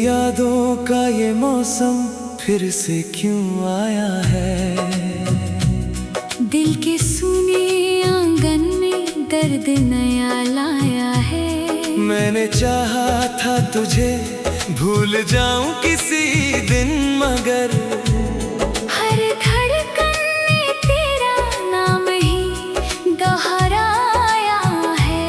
यादों का ये मौसम फिर से क्यों आया है। दिल के सूने आंगन में दर्द नया लाया है। मैंने चाहा था तुझे भूल जाऊं किसी दिन, मगर हर धड़कन में तेरा नाम ही दोहराया है।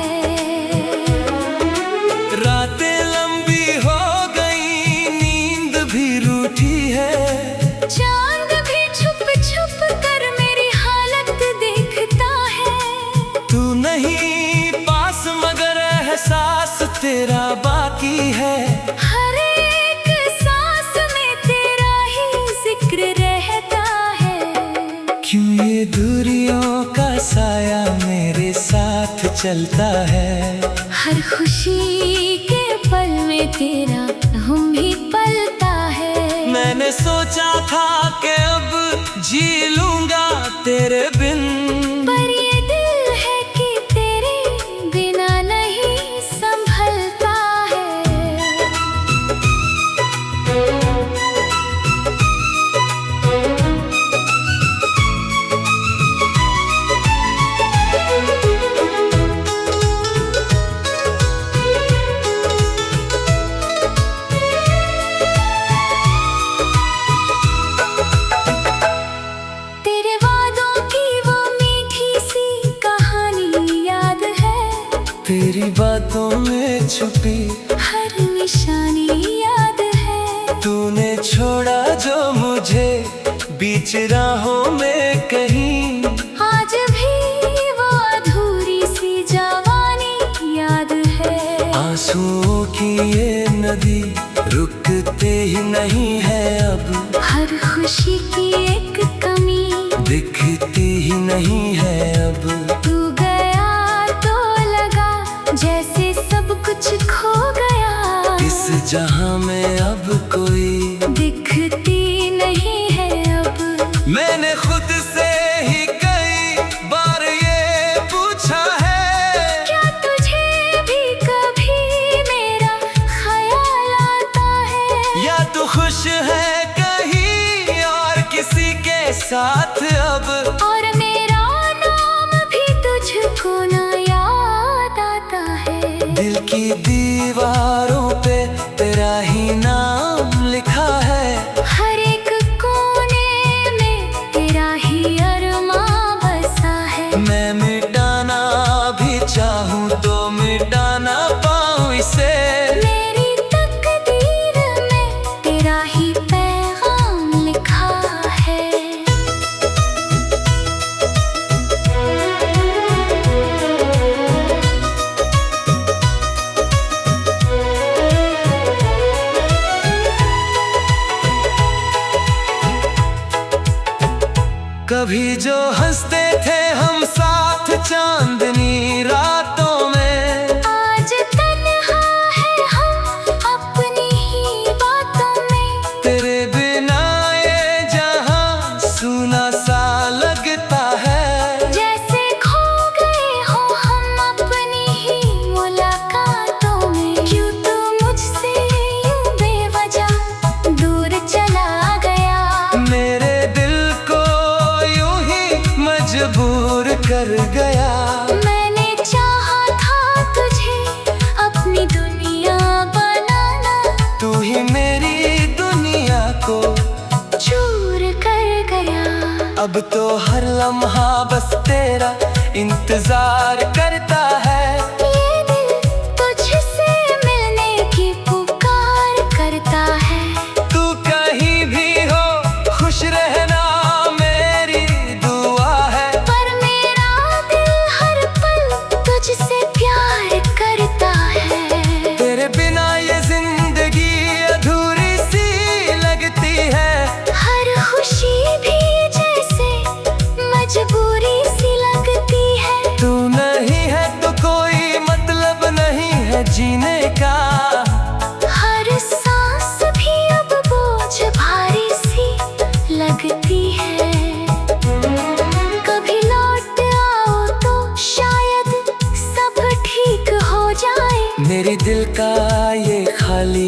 रातें लंबी हो गई, नींद भी रूठी है। चांद भी छुप छुप कर मेरी हालत देखता है। तू नहीं पास मगर एहसास तेरा बाकी है। हर एक सांस में तेरा ही जिक्र रहता है। क्यों ये दूरियों का साया मेरे साथ चलता है। हर खुशी के पल में तेरा हम भी पलता है। मैंने सोचा था कि अब जी लूंगा तेरे बिन, पर ये दिल है कि तेरे बिना नहीं संभलता है। तेरे वादों की वो मीठी सी कहानी याद है। तेरी बातों में छुपी हर निशानी याद है। तूने छोड़ा जो मुझे बीच राहों में कहीं, आज भी वो अधूरी सी जवानी याद है। आंसुओं की ये नदी रुकते ही नहीं है अब। हर खुशी की एक कमी दिखती ही नहीं है अब। तू गया तो लगा जैसे सब कुछ खो गया। इस जहां में अब कोई दिखती नहीं है अब। मैंने खुद से ही कई बार ये पूछा है, क्या तुझे भी कभी मेरा ख्याल आता है। या तू खुश है कहीं और किसी के साथ अब। और मेरा नाम भी तुझको ना याद आता है। दिल की दीवारों पे तेरा ही नाम लिखा है। हर एक कोने में तेरा ही अरमां बसा है। मैं मिटाना भी चाहूं तो मिटा ना पाऊं इसे। मेरी तकदीर में तेरा ही पैगाम लिखा है। कभी जो हंसते थे हम साथ चांदनी रातों में, आज तन्हा है हम अपनी ही बातों में। तेरे बिना ये जहां सूना सा लगता है। जैसे खो गए हो हम अपनी ही मुलाकातों में। क्यों तू मुझसे यूं बेवजह दूर चला गया। मेरे दिल को यूं ही मजबूर कर गया। मैंने चाहा था तुझे अपनी दुनिया बनाना। तू ही मेरी दुनिया को चूर कर गया। अब तो हर लम्हा बस तेरा इंतजार करता है। ये दिल तुझसे मिलने की पुकार करता है। तू कहीं भी हो खुश रहना मेरी दुआ है। पर मेरा दिल हर पल तुझसे प्यार करता है। तेरे बिना ये जिंदगी अधूरी सी लगती है। हर खुशी भी जैसे मजबूरी सी लगती है। तू नहीं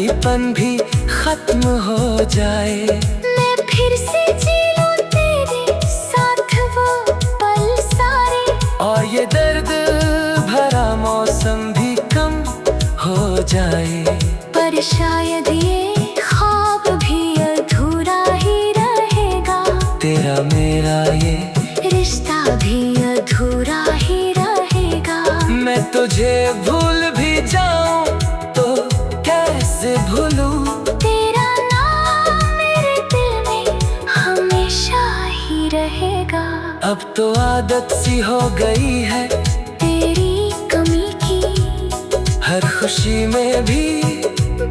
अकेलापन भी खत्म हो जाए। मैं फिर से जी लूं तेरे साथ वो पल सारे, और ये दर्द भरा मौसम भी कम हो जाए। पर शायद ये ख्वाब भी अधूरा ही रहेगा, तेरा मेरा ये रिश्ता भी अधूरा ही रहेगा। मैं तुझे भूल भी जाऊं तो कैसे भूलूं, तेरा नाम मेरे दिल में हमेशा ही रहेगा। अब तो आदत सी हो गई है तेरी कमी की, हर खुशी में भी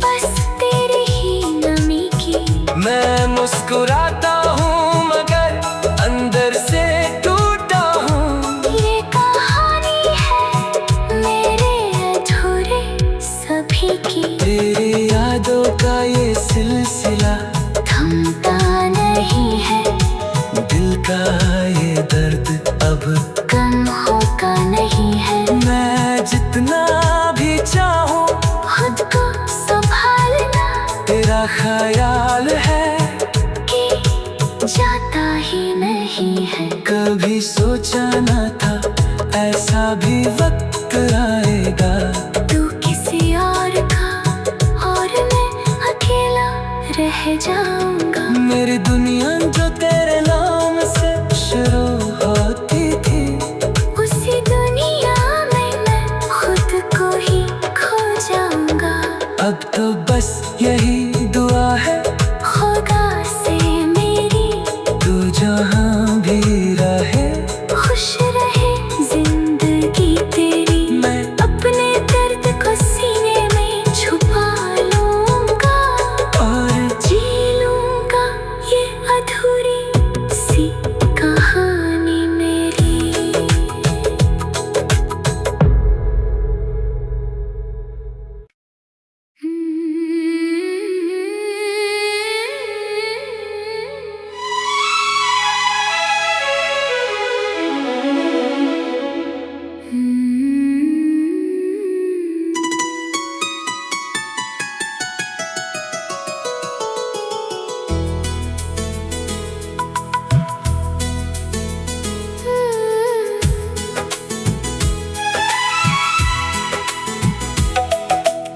बस तेरी ही नमी की। मैं मुस्कुराता हूँ मगर अंदर से टूटा हूँ। ये कहानी है मेरे अधूरे सभी की, तेरी यादों का ये सिलसिला थमता नहीं है। दिल का ये दर्द अब कम होगा नहीं है। मैं जितना भी चाहूँ खुद को संभालना, तेरा ख्याल है कि जाता ही नहीं है। कभी सोचा न था ऐसा भी वक्त आएगा। तू किसी और का और मैं अकेला रह जाऊंगा। मेरी दुनिया जो तेरे नाम से शुरू होती थी, उसी दुनिया में मैं खुद को ही खो जाऊंगा। अब तो बस यही दुआ है खुदा से मेरी, तू जहाँ भी रहे खुश रहे जिंदगी तेरी। मैं अपने दर्द को सीने में छुपा लूंगा और जी लूंगा ये अधूरी सी कहानी मेरी।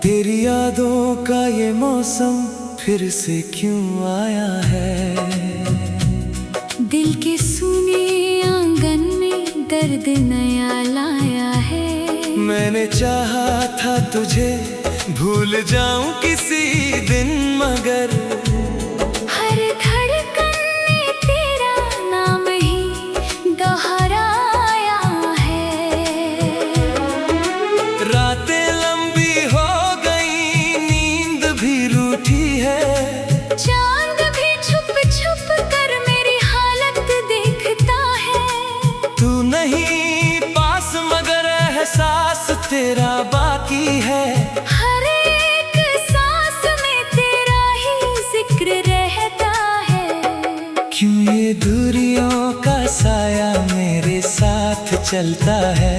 तेरी यादों का ये मौसम फिर से क्यों आया है। दिल के सुने आंगन में दर्द नया लाया है। मैंने चाहा था तुझे भूल जाऊं किसी दिन, मगर हर धड़कन में तेरा नाम ही दोहराया है। रातें लंबी हो गई, नींद भी रूठी है। चांद भी छुप छुप कर मेरी हालत देखता है। तू नहीं पास मगर एहसास तेरा बाकी है। हर एक सांस में तेरा ही जिक्र रहता है। क्यों ये दूरियों का साया मेरे साथ चलता है।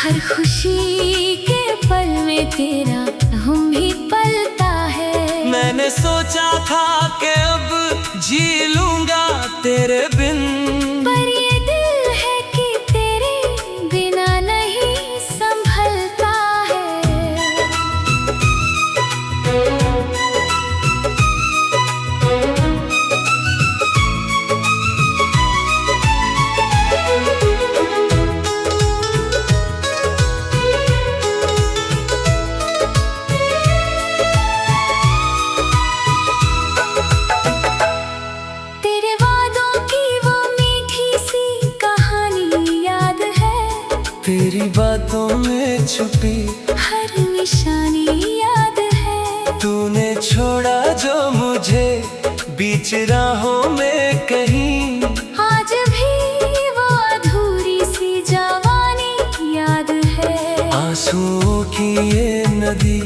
हर खुशी के पल में तेरा हम भी पलता है। मैंने सोचा था कि अब जी लूंगा तेरे बिन, पर ये दिल है कि तेरे बिना नहीं संभलता है। तेरे वादों की वो मीठी सी कहानी याद है। तेरी बातों में छुपी हर निशानी याद है। तूने छोड़ा जो मुझे बीच राहों में कहीं, आज भी वो अधूरी सी जवानी याद है। आंसुओं की ये नदी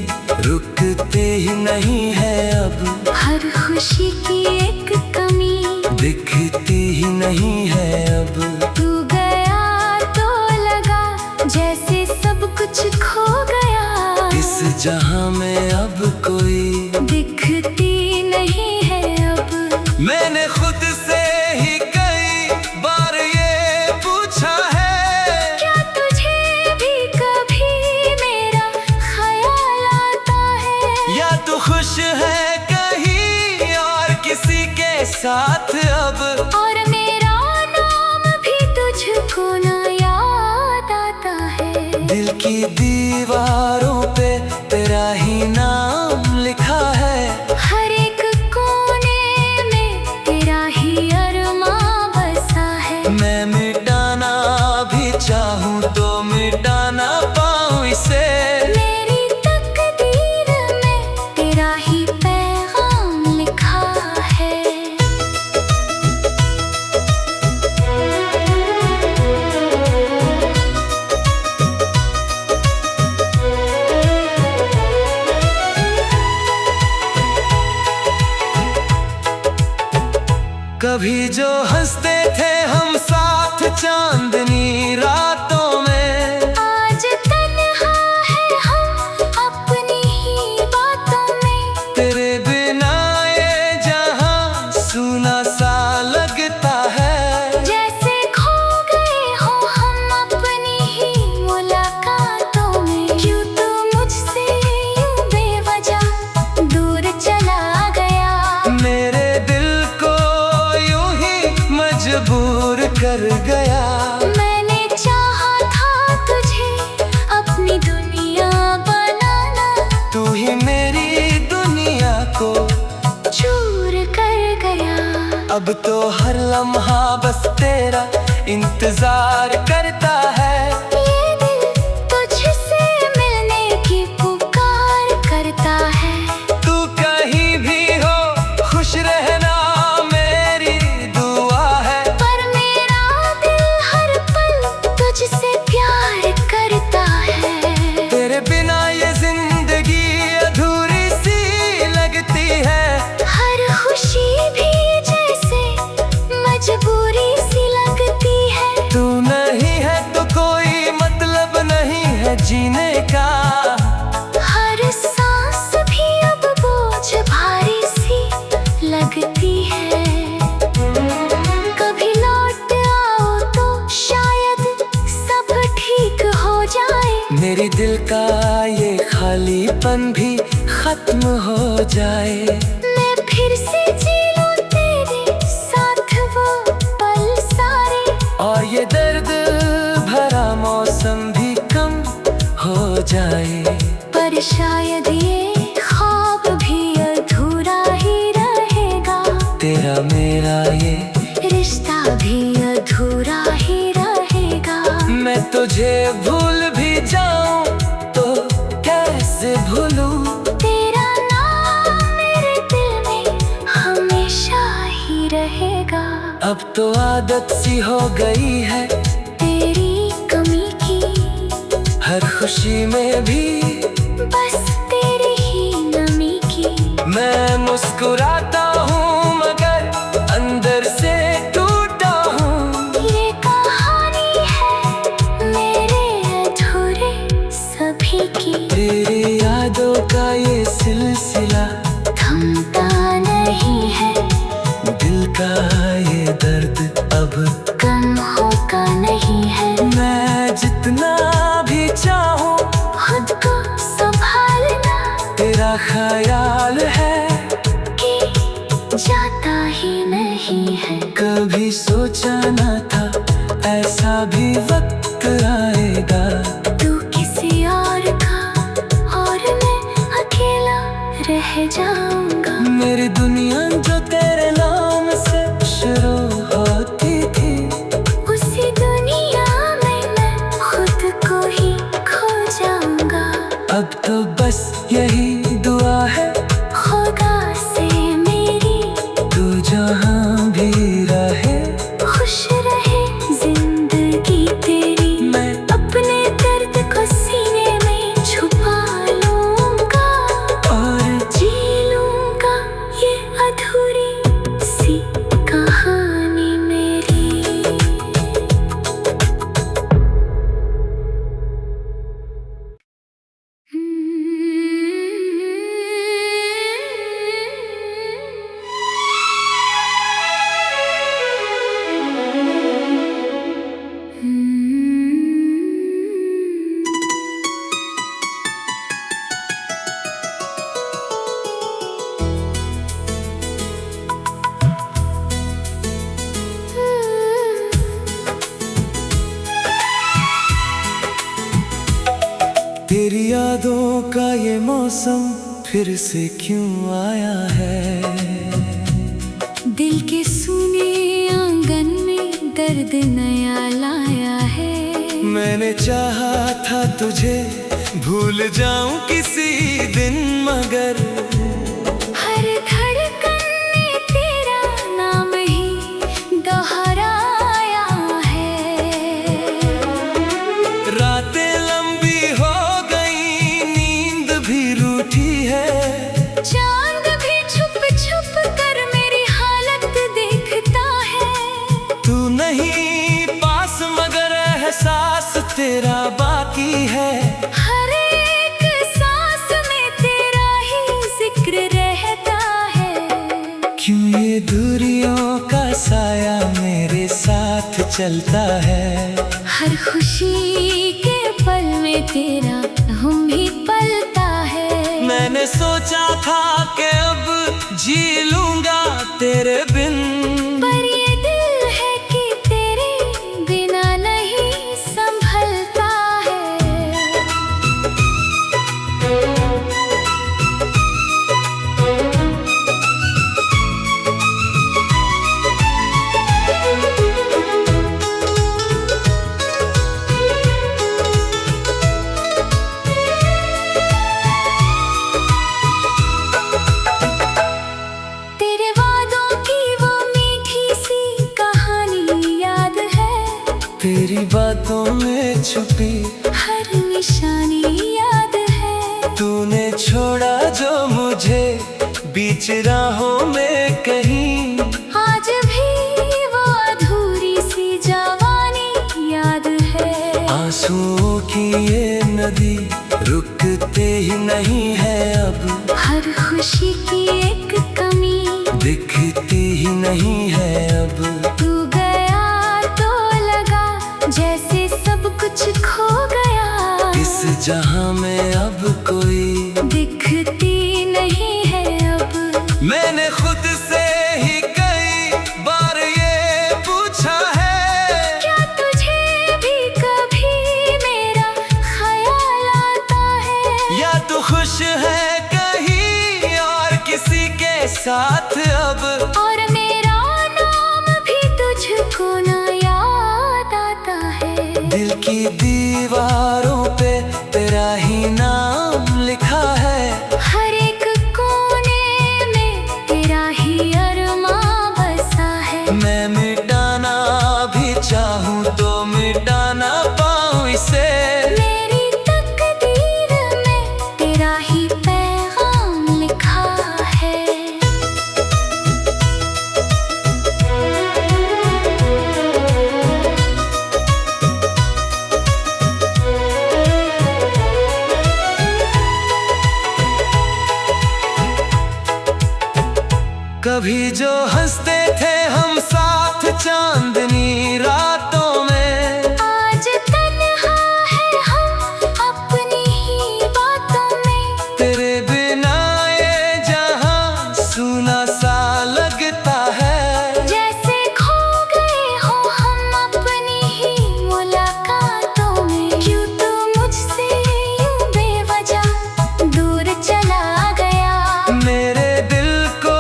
रुकते ही नहीं है अब। हर खुशी की एक कमी दिखती ही नहीं है अब। तू गया तो लगा जैसे सब कुछ खो गया। इस जहां में अब कोई दिखती नहीं है अब। मैंने खुद से ही कई बार ये पूछा है, क्या तुझे भी कभी मेरा ख्याल आता है? या तू खुश है कहीं और किसी के साथ अब। और मेरा नाम भी तुझको ना याद आता है। दिल की दीवारों पे तेरा ही नाम लिखा है, हर एक कोने में तेरा ही अरमां बसा है। मैं मिटाना भी चाहूँ तो मिटा ना पाऊँ इसे। मेरी तकदीर में तेरा ही पैगाम लिखा है। कभी जो हंसते थे हम साथ चांदनी रातों में, आज तन्हा है हम अपनी ही बातों में। तेरे बिना ये जहां सूना सा लगता है। जैसे खो गए हो हम अपनी ही मुलाकातों में। क्यों तू मुझसे यूं बेवजह दूर चला गया? मेरे दिल को यूं ही मजबूर कर गया। मैंने चाहा था तुझे अपनी दुनिया बनाना, तू ही मेरी दुनिया को चूर कर गया। अब तो हर लम्हा बस तेरा इंतजार करता है। ये दिल तुझसे मिलने की पुकार करता है। तू कहीं भी हो खुश रहना मेरी दुआ है। पर मेरा दिल हर पल तुझसे प्यार करता है। तेरे बिना ये जिंदगी अधूरी सी लगती है। हर खुशी भी जैसे मजबूरी सी लगती है। तू नहीं है तो कोई मतलब नहीं है जीने का। हर सांस भी अब बोझ भारी सी लगती है। कभी लौट आओ तो शायद सब ठीक हो जाए। मेरी दिल का ये खालीपन भी खत्म हो जाए। मैं फिर से जी लूं तेरे साथ वो पल सारे। और ये दर्द भरा मौसम भी कम हो जाए। पर शायद ये ख्वाब भी अधूरा ही रहेगा। तेरा मेरा ये रिश्ता भी अधूरा ही रहेगा। मैं तुझे भूल भी जाऊं तो कैसे भूलूं? तेरा नाम मेरे दिल में हमेशा ही रहेगा। अब तो आदत सी हो गई है तेरी कमी की, हर खुशी में भी बस तेरी ही नमी की। मैं मुस्कुराता हूँ मगर अंदर से टूटा हूँ। ये कहानी है मेरे अधूरे सभी की। तेरी यादों का ये सिलसिला थमता नहीं है। दिल का ये दर्द अब कम होता नहीं है। मैं जितना भी चाहूँ खुद को संभालना तेरा ख्याल है कि जाता ही नहीं है। कभी सोचा न था ऐसा भी वक्त आएगा। तू किसी और का और मैं अकेला रह जाऊंगा। मेरी दुनिया जो तेरे नाम से शुरू होती थी, उसी दुनिया में मैं खुद को ही खो जाऊंगा। अब तो बस यही दुआ है खुदा से मेरी, तू जहाँ भी रहे खुश रहे जिंदगी तेरी। मैं अपने दर्द को सीने में छुपा लूंगा और जी लूंगा ये अधूरी मौसम फिर से क्यों आया है। दिल के सूने आंगन में दर्द नया लाया है। मैंने चाहा था तुझे भूल जाऊं किसी दिन, मगर हर धड़कन में तेरा नाम ही दोहराया है। रातें लंबी हो गई, नींद भी रूठी है। चांद भी छुप छुप कर मेरी हालत देखता है। तू नहीं पास मगर एहसास तेरा बाकी है। हर एक सांस में तेरा ही जिक्र रहता है। क्यों ये दूरियों का साया मेरे साथ चलता है। हर खुशी के पल में तेरा हम भी पलता है। मैंने सोचा था कि अब जी लूंगा तेरे बिन, पर ये दिल है कि तेरे बिना नहीं संभलता है। तेरे वादों की वो मीठी सी कहानी याद है। तेरी बातों में छुपी हर निशानी याद है। तूने छोड़ा जो मुझे बीच राहों में कहीं, आज भी वो अधूरी सी जवानी याद है। आंसुओं की ये नदी रुकते ही नहीं है अब। हर खुशी की एक कमी दिखती ही नहीं है अब। तू गया तो लगा जैसे सब कुछ खो गया। इस जहां में अब कोई दिखती नहीं है अब। मैंने खुद से ही कई बार ये पूछा है, क्या तुझे भी कभी मेरा ख्याल आता है। या तू खुश है कहीं और किसी के साथ अब। और मेरा नाम भी तुझको ना याद आता है। दिल की दीवारों पे तेरा ही नाम लिखा है। हर एक कोने में तेरा ही अरमां बसा है। मैं मिटाना भी चाहूं तो मिटा ना पाऊं इसे। मेरी तकदीर में तेरा ही पैगाम लिखा है। कभी जो हंसते थे हम साथ चांदनी रातों में, आज तन्हा है हम अपनी ही बातों में। तेरे बिना ये जहां सूना सा लगता है। जैसे खो गए हो हम अपनी ही मुलाकातों में। क्यों तू मुझसे यूं बेवजह दूर चला गया। मेरे दिल को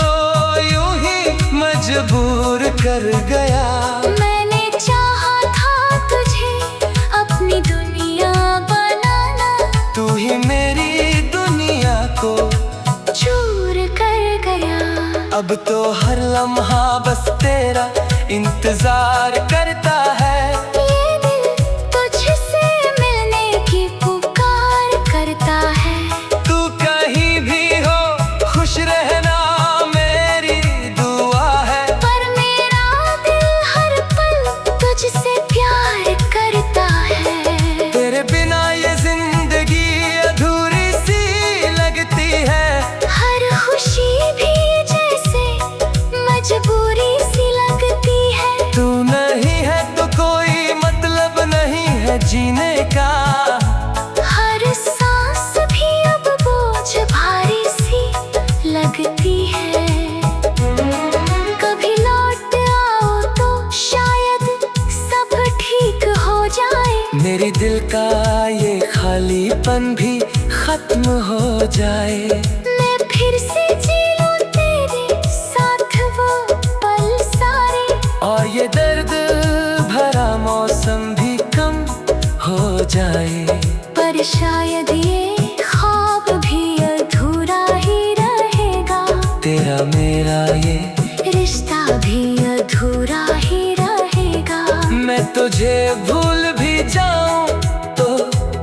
यूं ही मजबूर कर गया। मैंने चाहा था तुझे अपनी दुनिया बनाना। तू ही मेरी दुनिया को चूर कर गया। अब तो हर लम्हा बस तेरा इंतजार करता है। ये दिल तुझसे मिलने की पुकार करता है। तू कहीं भी हो खुश रहना मेरी दुआ है। पर मेरा दिल हर पल तुझसे प्यार करता है। तेरे बिना ये जिंदगी अधूरी सी लगती है। हर खुशी भी जैसे मजबूरी सी लगती है। तू नहीं है तो कोई मतलब नहीं है जीने का। हर सांस भी अब बोझ भारी सी लगती है। कभी लौट आओ तो शायद सब ठीक हो जाए। मेरी दिल का ये खालीपन भी खत्म हो जाए। मैं फिर से जी लूं तेरे साथ वो पल सारे, और ये दर्द भरा मौसम भी कम हो जाए। पर शायद ये ख्वाब भी अधूरा ही रहेगा, तेरा मेरा ये रिश्ता भी अधूरा ही रहेगा। मैं तुझे भूल भी जाऊं तो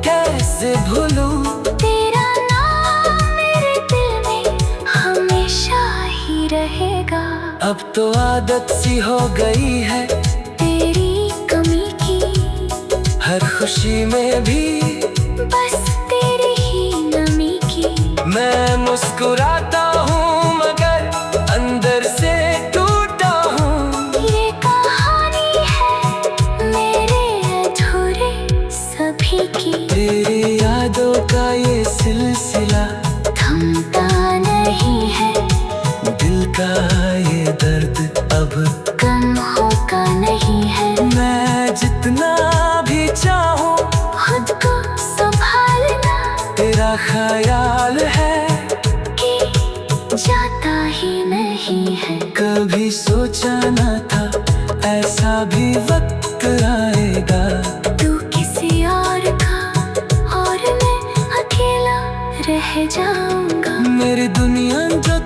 कैसे भूलूं, तेरा नाम मेरे दिल में हमेशा ही रहेगा। अब तो आदत सी हो गई है तेरी कमी की, हर खुशी में भी बस तेरी ही नमी की। मैं मुस्कुराता हूँ मगर अंदर से टूटा हूँ। ये कहानी है मेरे अधूरे सभी की, तेरी यादों का ये सिलसिला थमता नहीं है। दिल का ये दर्द अब कम होता नहीं है। मैं जितना भी चाहूँ खुद को संभालना तेरा ख्याल है कि जाता ही नहीं है। कभी सोचा न था ऐसा भी वक्त आएगा। तू किसी और का और मैं अकेला रह जाऊंगा। मेरी दुनिया जो